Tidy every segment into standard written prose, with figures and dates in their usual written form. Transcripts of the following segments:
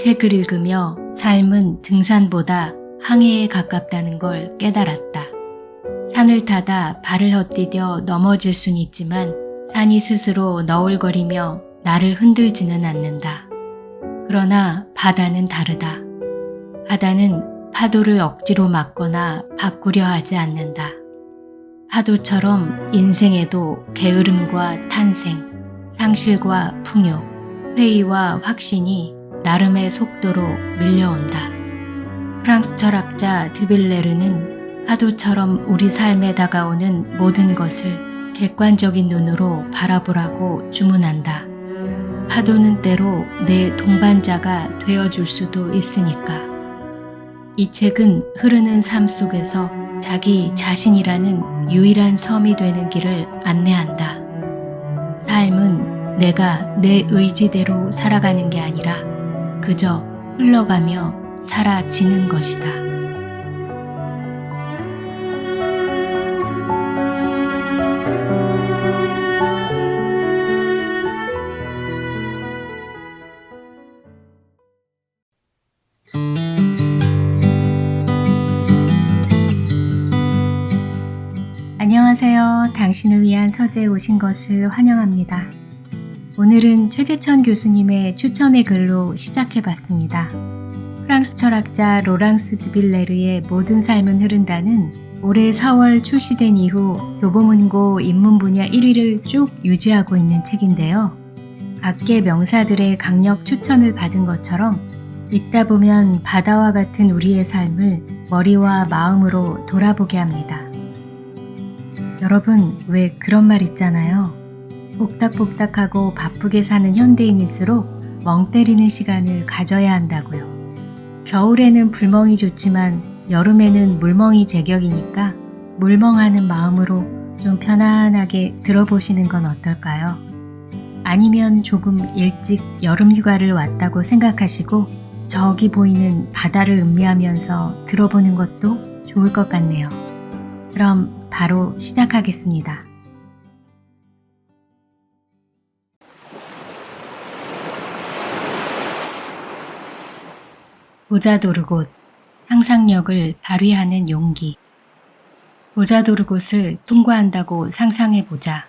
책을 읽으며 삶은 등산보다 항해에 가깝다는 걸 깨달았다. 산을 타다 발을 헛디뎌 넘어질 순 있지만 산이 스스로 너울거리며 나를 흔들지는 않는다. 그러나 바다는 다르다. 바다는 파도를 억지로 막거나 바꾸려 하지 않는다. 파도처럼 인생에도 게으름과 탄생, 상실과 풍요, 회의와 확신이 나름의 속도로 밀려온다. 프랑스 철학자 드빌레르는 파도처럼 우리 삶에 다가오는 모든 것을 객관적인 눈으로 바라보라고 주문한다. 파도는 때로 내 동반자가 되어줄 수도 있으니까. 이 책은 흐르는 삶 속에서 자기 자신이라는 유일한 섬이 되는 길을 안내한다. 삶은 내가 내 의지대로 살아가는 게 아니라 그저 흘러가며 사라지는 것이다. 안녕하세요. 당신을 위한 서재에 오신 것을 환영합니다. 오늘은 최재천 교수님의 추천의 글로 시작해봤습니다. 프랑스 철학자 로랑스 드빌레르의 모든 삶은 흐른다는 올해 4월 출시된 이후 교보문고 입문 분야 1위를 쭉 유지하고 있는 책인데요. 각계 명사들의 강력 추천을 받은 것처럼 읽다 보면 바다와 같은 우리의 삶을 머리와 마음으로 돌아보게 합니다. 여러분, 왜 그런 말 있잖아요. 복닥복닥하고 바쁘게 사는 현대인일수록 멍 때리는 시간을 가져야 한다고요. 겨울에는 불멍이 좋지만 여름에는 물멍이 제격이니까 물멍하는 마음으로 좀 편안하게 들어보시는 건 어떨까요? 아니면 조금 일찍 여름 휴가를 왔다고 생각하시고 저기 보이는 바다를 음미하면서 들어보는 것도 좋을 것 같네요. 그럼 바로 시작하겠습니다. 보자도르곳, 상상력을 발휘하는 용기. 보자도르곳을 통과한다고 상상해보자.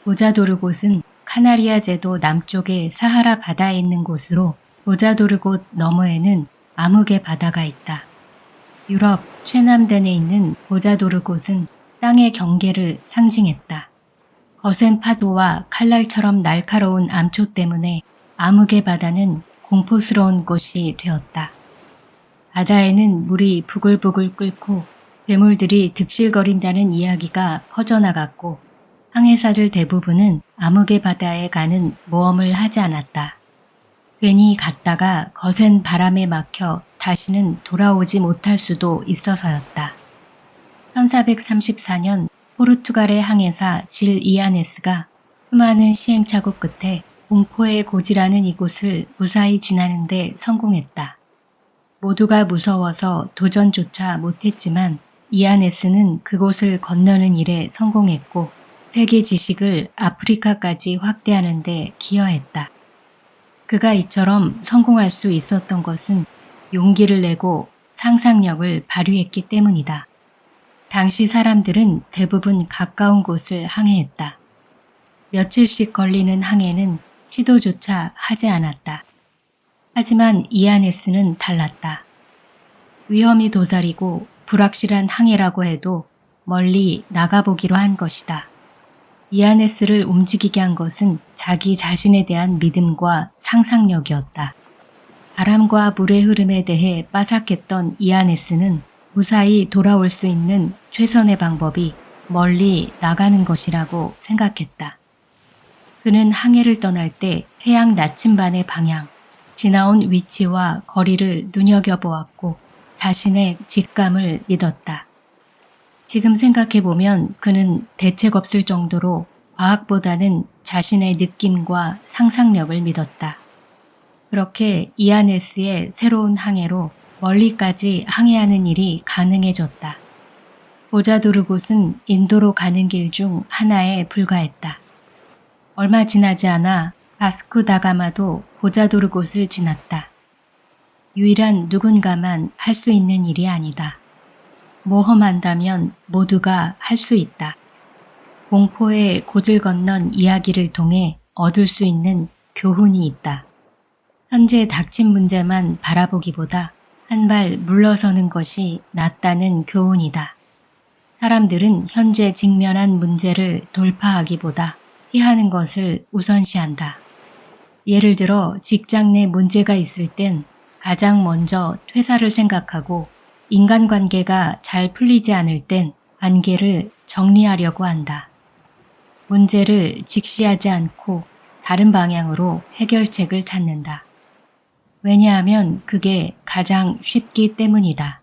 보자도르곳은 카나리아 제도 남쪽의 사하라 바다에 있는 곳으로 보자도르곳 너머에는 아무게 바다가 있다. 유럽 최남단에 있는 보자도르곳은 땅의 경계를 상징했다. 거센 파도와 칼날처럼 날카로운 암초 때문에 아무게 바다는 공포스러운 곳이 되었다. 바다에는 물이 부글부글 끓고 괴물들이 득실거린다는 이야기가 퍼져나갔고 항해사들 대부분은 아무게 바다에 가는 모험을 하지 않았다. 괜히 갔다가 거센 바람에 막혀 다시는 돌아오지 못할 수도 있어서였다. 1434년 포르투갈의 항해사 질 이아네스가 수많은 시행착오 끝에 공포에 고지라는 이곳을 무사히 지나는데 성공했다. 모두가 무서워서 도전조차 못했지만 이아네스는 그곳을 건너는 일에 성공했고 세계 지식을 아프리카까지 확대하는 데 기여했다. 그가 이처럼 성공할 수 있었던 것은 용기를 내고 상상력을 발휘했기 때문이다. 당시 사람들은 대부분 가까운 곳을 항해했다. 며칠씩 걸리는 항해는 시도조차 하지 않았다. 하지만 이아네스는 달랐다. 위험이 도사리고 불확실한 항해라고 해도 멀리 나가보기로 한 것이다. 이아네스를 움직이게 한 것은 자기 자신에 대한 믿음과 상상력이었다. 바람과 물의 흐름에 대해 빠삭했던 이아네스는 무사히 돌아올 수 있는 최선의 방법이 멀리 나가는 것이라고 생각했다. 그는 항해를 떠날 때 해양 나침반의 방향, 지나온 위치와 거리를 눈여겨보았고 자신의 직감을 믿었다. 지금 생각해보면 그는 대책 없을 정도로 과학보다는 자신의 느낌과 상상력을 믿었다. 그렇게 이아네스의 새로운 항해로 멀리까지 항해하는 일이 가능해졌다. 보자도르곳은 인도로 가는 길 중 하나에 불과했다. 얼마 지나지 않아 바스코 다가마도 보자도르곳을 지났다. 유일한 누군가만 할 수 있는 일이 아니다. 모험한다면 모두가 할 수 있다. 공포의 고질 건넌 이야기를 통해 얻을 수 있는 교훈이 있다. 현재 닥친 문제만 바라보기보다 한 발 물러서는 것이 낫다는 교훈이다. 사람들은 현재 직면한 문제를 돌파하기보다 피하는 것을 우선시한다. 예를 들어 직장 내 문제가 있을 땐 가장 먼저 퇴사를 생각하고 인간관계가 잘 풀리지 않을 땐 관계를 정리하려고 한다. 문제를 직시하지 않고 다른 방향으로 해결책을 찾는다. 왜냐하면 그게 가장 쉽기 때문이다.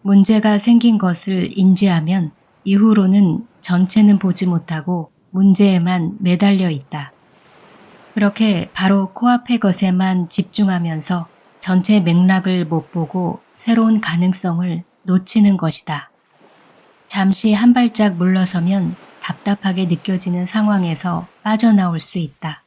문제가 생긴 것을 인지하면 이후로는 전체는 보지 못하고 문제에만 매달려 있다. 그렇게 바로 코앞의 것에만 집중하면서 전체 맥락을 못 보고 새로운 가능성을 놓치는 것이다. 잠시 한 발짝 물러서면 답답하게 느껴지는 상황에서 빠져나올 수 있다.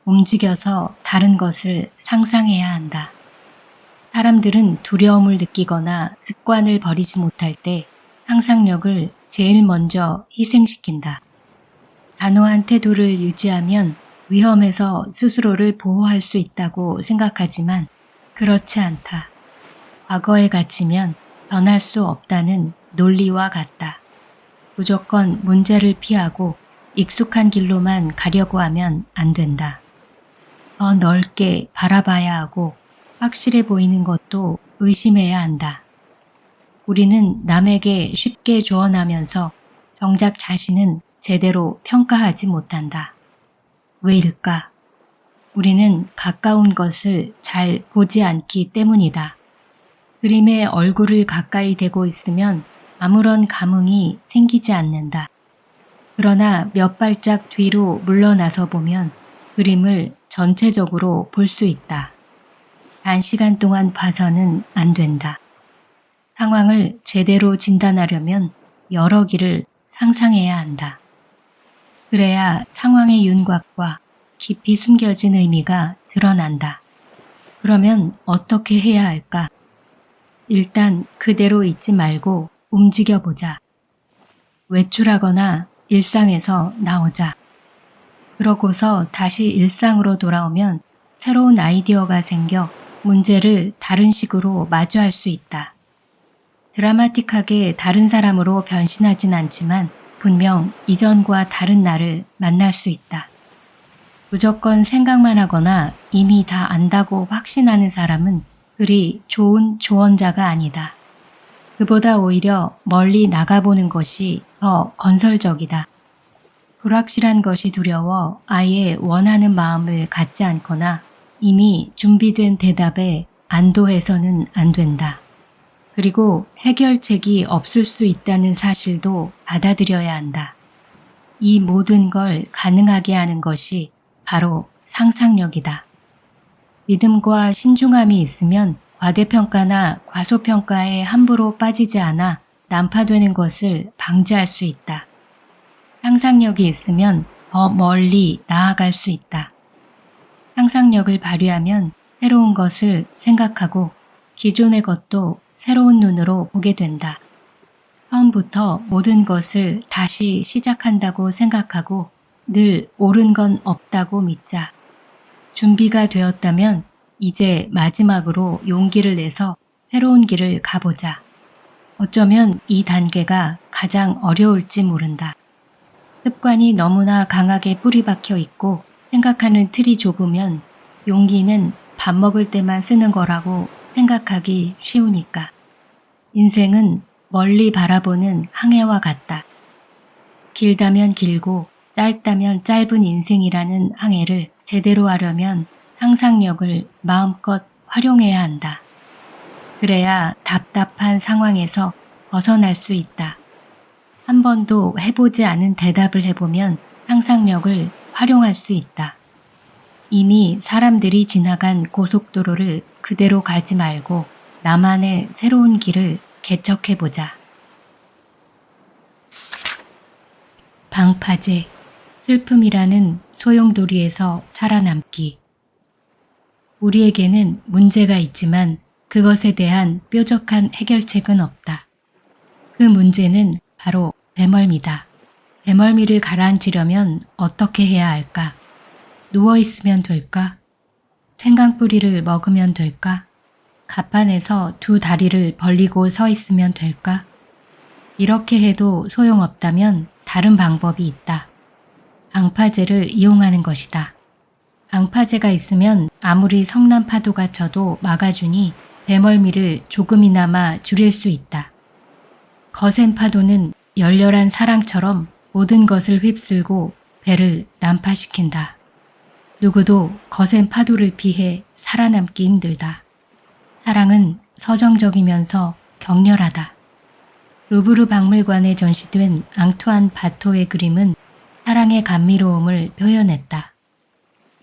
움직여서 다른 것을 상상해야 한다. 사람들은 두려움을 느끼거나 습관을 버리지 못할 때 상상력을 제일 먼저 희생시킨다. 단호한 태도를 유지하면 위험에서 스스로를 보호할 수 있다고 생각하지만 그렇지 않다. 과거에 갇히면 변할 수 없다는 논리와 같다. 무조건 문제를 피하고 익숙한 길로만 가려고 하면 안 된다. 더 넓게 바라봐야 하고 확실해 보이는 것도 의심해야 한다. 우리는 남에게 쉽게 조언하면서 정작 자신은 제대로 평가하지 못한다. 왜일까? 우리는 가까운 것을 잘 보지 않기 때문이다. 그림의 얼굴을 가까이 대고 있으면 아무런 감흥이 생기지 않는다. 그러나 몇 발짝 뒤로 물러나서 보면 그림을 전체적으로 볼 수 있다. 단시간 동안 봐서는 안 된다. 상황을 제대로 진단하려면 여러 길을 상상해야 한다. 그래야 상황의 윤곽과 깊이 숨겨진 의미가 드러난다. 그러면 어떻게 해야 할까? 일단 그대로 있지 말고 움직여보자. 외출하거나 일상에서 나오자. 그러고서 다시 일상으로 돌아오면 새로운 아이디어가 생겨 문제를 다른 식으로 마주할 수 있다. 드라마틱하게 다른 사람으로 변신하진 않지만 분명 이전과 다른 나를 만날 수 있다. 무조건 생각만 하거나 이미 다 안다고 확신하는 사람은 그리 좋은 조언자가 아니다. 그보다 오히려 멀리 나가보는 것이 더 건설적이다. 불확실한 것이 두려워 아예 원하는 마음을 갖지 않거나 이미 준비된 대답에 안도해서는 안 된다. 그리고 해결책이 없을 수 있다는 사실도 받아들여야 한다. 이 모든 걸 가능하게 하는 것이 바로 상상력이다. 믿음과 신중함이 있으면 과대평가나 과소평가에 함부로 빠지지 않아 난파되는 것을 방지할 수 있다. 상상력이 있으면 더 멀리 나아갈 수 있다. 상상력을 발휘하면 새로운 것을 생각하고 기존의 것도 새로운 눈으로 보게 된다. 처음부터 모든 것을 다시 시작한다고 생각하고 늘 옳은 건 없다고 믿자. 준비가 되었다면 이제 마지막으로 용기를 내서 새로운 길을 가보자. 어쩌면 이 단계가 가장 어려울지 모른다. 습관이 너무나 강하게 뿌리 박혀 있고 생각하는 틀이 좁으면 용기는 밥 먹을 때만 쓰는 거라고 생각하기 쉬우니까. 인생은 멀리 바라보는 항해와 같다. 길다면 길고 짧다면 짧은 인생이라는 항해를 제대로 하려면 상상력을 마음껏 활용해야 한다. 그래야 답답한 상황에서 벗어날 수 있다. 한 번도 해보지 않은 대답을 해보면 상상력을 활용할 수 있다. 이미 사람들이 지나간 고속도로를 그대로 가지 말고 나만의 새로운 길을 개척해보자. 방파제, 슬픔이라는 소용돌이에서 살아남기. 우리에게는 문제가 있지만 그것에 대한 뾰족한 해결책은 없다. 그 문제는 바로 배멀미다. 배멀미를 가라앉히려면 어떻게 해야 할까? 누워있으면 될까? 생강뿌리를 먹으면 될까? 갑판에서 두 다리를 벌리고 서 있으면 될까? 이렇게 해도 소용없다면 다른 방법이 있다. 방파제를 이용하는 것이다. 방파제가 있으면 아무리 성난 파도가 쳐도 막아주니 배멀미를 조금이나마 줄일 수 있다. 거센 파도는 열렬한 사랑처럼 모든 것을 휩쓸고 배를 난파시킨다. 누구도 거센 파도를 피해 살아남기 힘들다. 사랑은 서정적이면서 격렬하다. 루브르 박물관에 전시된 앙투안 바토의 그림은 사랑의 감미로움을 표현했다.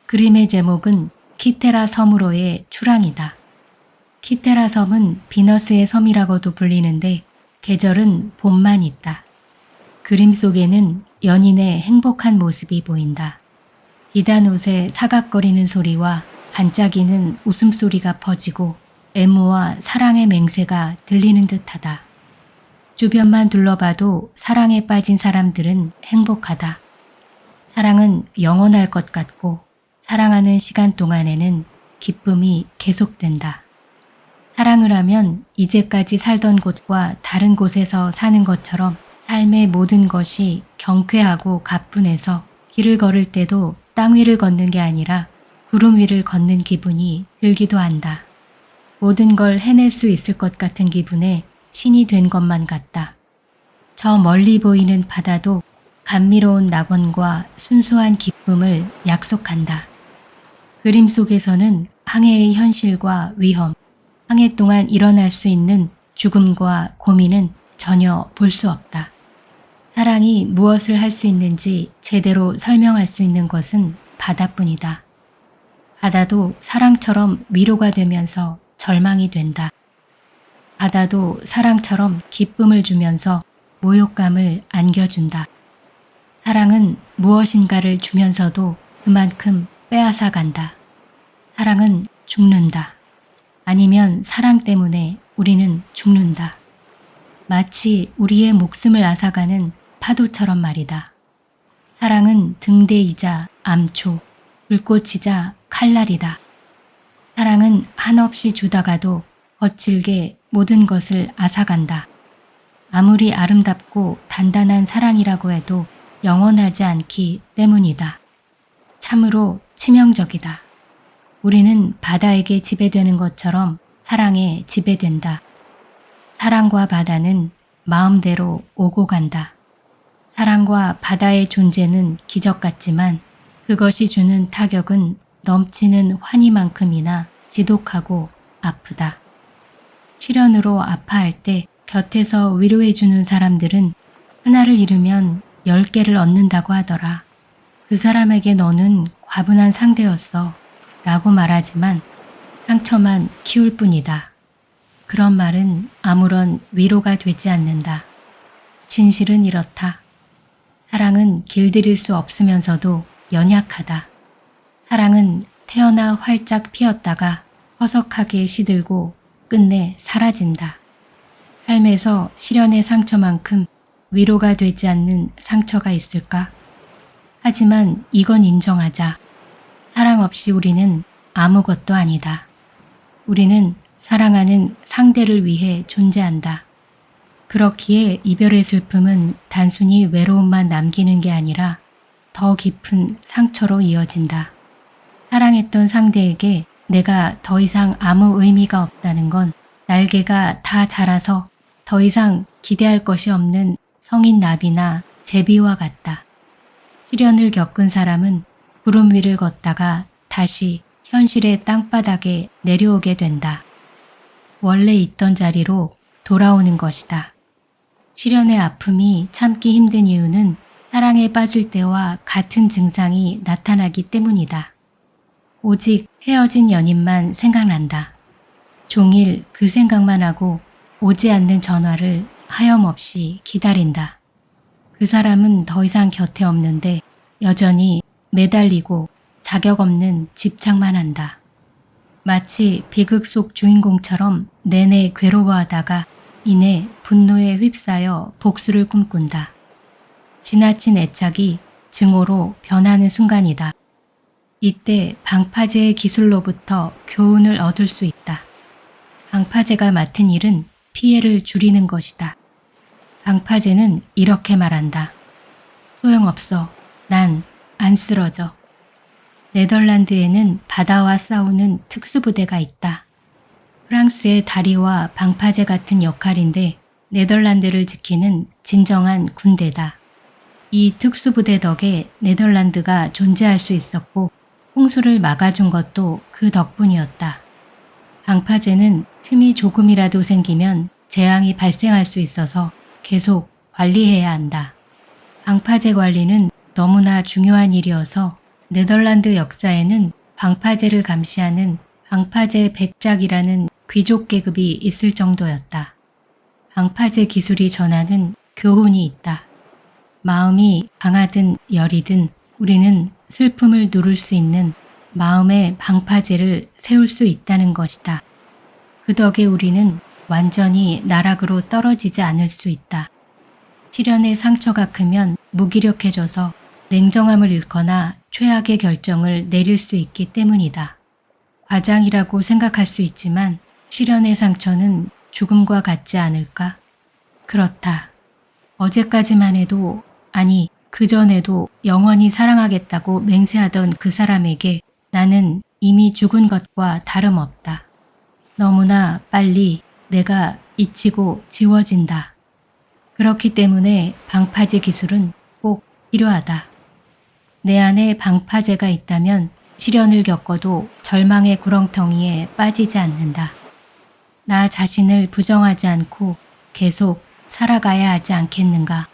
그림의 제목은 키테라 섬으로의 출항이다. 키테라 섬은 비너스의 섬이라고도 불리는데 계절은 봄만 있다. 그림 속에는 연인의 행복한 모습이 보인다. 비단 옷에 사각거리는 소리와 반짝이는 웃음소리가 퍼지고 애무와 사랑의 맹세가 들리는 듯하다. 주변만 둘러봐도 사랑에 빠진 사람들은 행복하다. 사랑은 영원할 것 같고 사랑하는 시간 동안에는 기쁨이 계속된다. 사랑을 하면 이제까지 살던 곳과 다른 곳에서 사는 것처럼 삶의 모든 것이 경쾌하고 가뿐해서 길을 걸을 때도 땅 위를 걷는 게 아니라 구름 위를 걷는 기분이 들기도 한다. 모든 걸 해낼 수 있을 것 같은 기분에 신이 된 것만 같다. 저 멀리 보이는 바다도 감미로운 낙원과 순수한 기쁨을 약속한다. 그림 속에서는 항해의 현실과 위험, 항해 동안 일어날 수 있는 죽음과 고민은 전혀 볼 수 없다. 사랑이 무엇을 할 수 있는지 제대로 설명할 수 있는 것은 바다뿐이다. 바다도 사랑처럼 위로가 되면서 절망이 된다. 바다도 사랑처럼 기쁨을 주면서 모욕감을 안겨준다. 사랑은 무엇인가를 주면서도 그만큼 빼앗아 간다. 사랑은 죽는다. 아니면 사랑 때문에 우리는 죽는다. 마치 우리의 목숨을 앗아가는 파도처럼 말이다. 사랑은 등대이자 암초, 불꽃이자 칼날이다. 사랑은 한없이 주다가도 거칠게 모든 것을 앗아간다. 아무리 아름답고 단단한 사랑이라고 해도 영원하지 않기 때문이다. 참으로 치명적이다. 우리는 바다에게 지배되는 것처럼 사랑에 지배된다. 사랑과 바다는 마음대로 오고 간다. 사랑과 바다의 존재는 기적 같지만 그것이 주는 타격은 넘치는 환희만큼이나 지독하고 아프다. 시련으로 아파할 때 곁에서 위로해주는 사람들은 하나를 잃으면 10개를 얻는다고 하더라. 그 사람에게 너는 과분한 상대였어 라고 말하지만 상처만 키울 뿐이다. 그런 말은 아무런 위로가 되지 않는다. 진실은 이렇다. 사랑은 길들일 수 없으면서도 연약하다. 사랑은 태어나 활짝 피었다가 허석하게 시들고 끝내 사라진다. 삶에서 시련의 상처만큼 위로가 되지 않는 상처가 있을까? 하지만 이건 인정하자. 사랑 없이 우리는 아무것도 아니다. 우리는 사랑하는 상대를 위해 존재한다. 그렇기에 이별의 슬픔은 단순히 외로움만 남기는 게 아니라 더 깊은 상처로 이어진다. 사랑했던 상대에게 내가 더 이상 아무 의미가 없다는 건 날개가 다 자라서 더 이상 기대할 것이 없는 성인 나비나 제비와 같다. 시련을 겪은 사람은 구름 위를 걷다가 다시 현실의 땅바닥에 내려오게 된다. 원래 있던 자리로 돌아오는 것이다. 시련의 아픔이 참기 힘든 이유는 사랑에 빠질 때와 같은 증상이 나타나기 때문이다. 오직 헤어진 연인만 생각난다. 종일 그 생각만 하고 오지 않는 전화를 하염없이 기다린다. 그 사람은 더 이상 곁에 없는데 여전히 매달리고 자격 없는 집착만 한다. 마치 비극 속 주인공처럼 내내 괴로워하다가 이내 분노에 휩싸여 복수를 꿈꾼다. 지나친 애착이 증오로 변하는 순간이다. 이때 방파제의 기술로부터 교훈을 얻을 수 있다. 방파제가 맡은 일은 피해를 줄이는 것이다. 방파제는 이렇게 말한다. 소용없어. 난 안 쓰러져. 네덜란드에는 바다와 싸우는 특수부대가 있다. 프랑스의 다리와 방파제 같은 역할인데 네덜란드를 지키는 진정한 군대다. 이 특수부대 덕에 네덜란드가 존재할 수 있었고 홍수를 막아준 것도 그 덕분이었다. 방파제는 틈이 조금이라도 생기면 재앙이 발생할 수 있어서 계속 관리해야 한다. 방파제 관리는 너무나 중요한 일이어서 네덜란드 역사에는 방파제를 감시하는 방파제 백작이라는 귀족 계급이 있을 정도였다. 방파제 기술이 전하는 교훈이 있다. 마음이 강하든 열이든 우리는 슬픔을 누를 수 있는 마음의 방파제를 세울 수 있다는 것이다. 그 덕에 우리는 완전히 나락으로 떨어지지 않을 수 있다. 시련의 상처가 크면 무기력해져서 냉정함을 잃거나 최악의 결정을 내릴 수 있기 때문이다. 과장이라고 생각할 수 있지만 시련의 상처는 죽음과 같지 않을까? 그렇다. 어제까지만 해도, 아니 그전에도 영원히 사랑하겠다고 맹세하던 그 사람에게 나는 이미 죽은 것과 다름없다. 너무나 빨리 내가 잊히고 지워진다. 그렇기 때문에 방파제 기술은 꼭 필요하다. 내 안에 방파제가 있다면 시련을 겪어도 절망의 구렁텅이에 빠지지 않는다. 나 자신을 부정하지 않고 계속 살아가야 하지 않겠는가.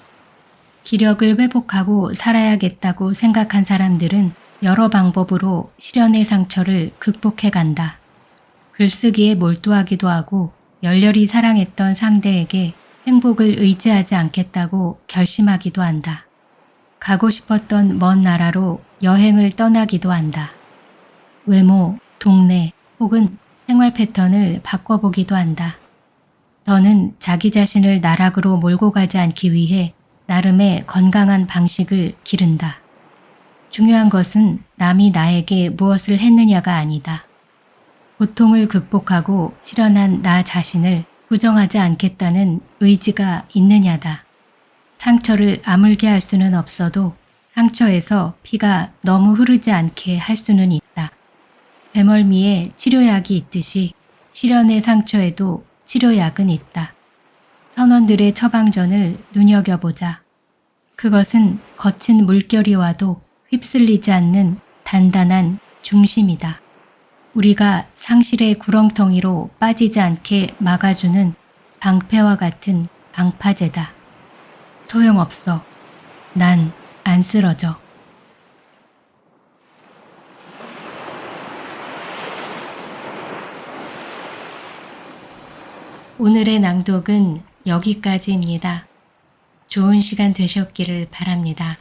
기력을 회복하고 살아야겠다고 생각한 사람들은 여러 방법으로 시련의 상처를 극복해 간다. 글쓰기에 몰두하기도 하고 열렬히 사랑했던 상대에게 행복을 의지하지 않겠다고 결심하기도 한다. 가고 싶었던 먼 나라로 여행을 떠나기도 한다. 외모, 동네 혹은 생활 패턴을 바꿔보기도 한다. 더는 자기 자신을 나락으로 몰고 가지 않기 위해 나름의 건강한 방식을 기른다. 중요한 것은 남이 나에게 무엇을 했느냐가 아니다. 고통을 극복하고 실현한 나 자신을 부정하지 않겠다는 의지가 있느냐다. 상처를 아물게 할 수는 없어도 상처에서 피가 너무 흐르지 않게 할 수는 있다. 배멀미에 치료약이 있듯이 시련의 상처에도 치료약은 있다. 선원들의 처방전을 눈여겨보자. 그것은 거친 물결이 와도 휩쓸리지 않는 단단한 중심이다. 우리가 상실의 구렁텅이로 빠지지 않게 막아주는 방패와 같은 방파제다. 소용없어. 난 안 쓰러져. 오늘의 낭독은 여기까지입니다. 좋은 시간 되셨기를 바랍니다.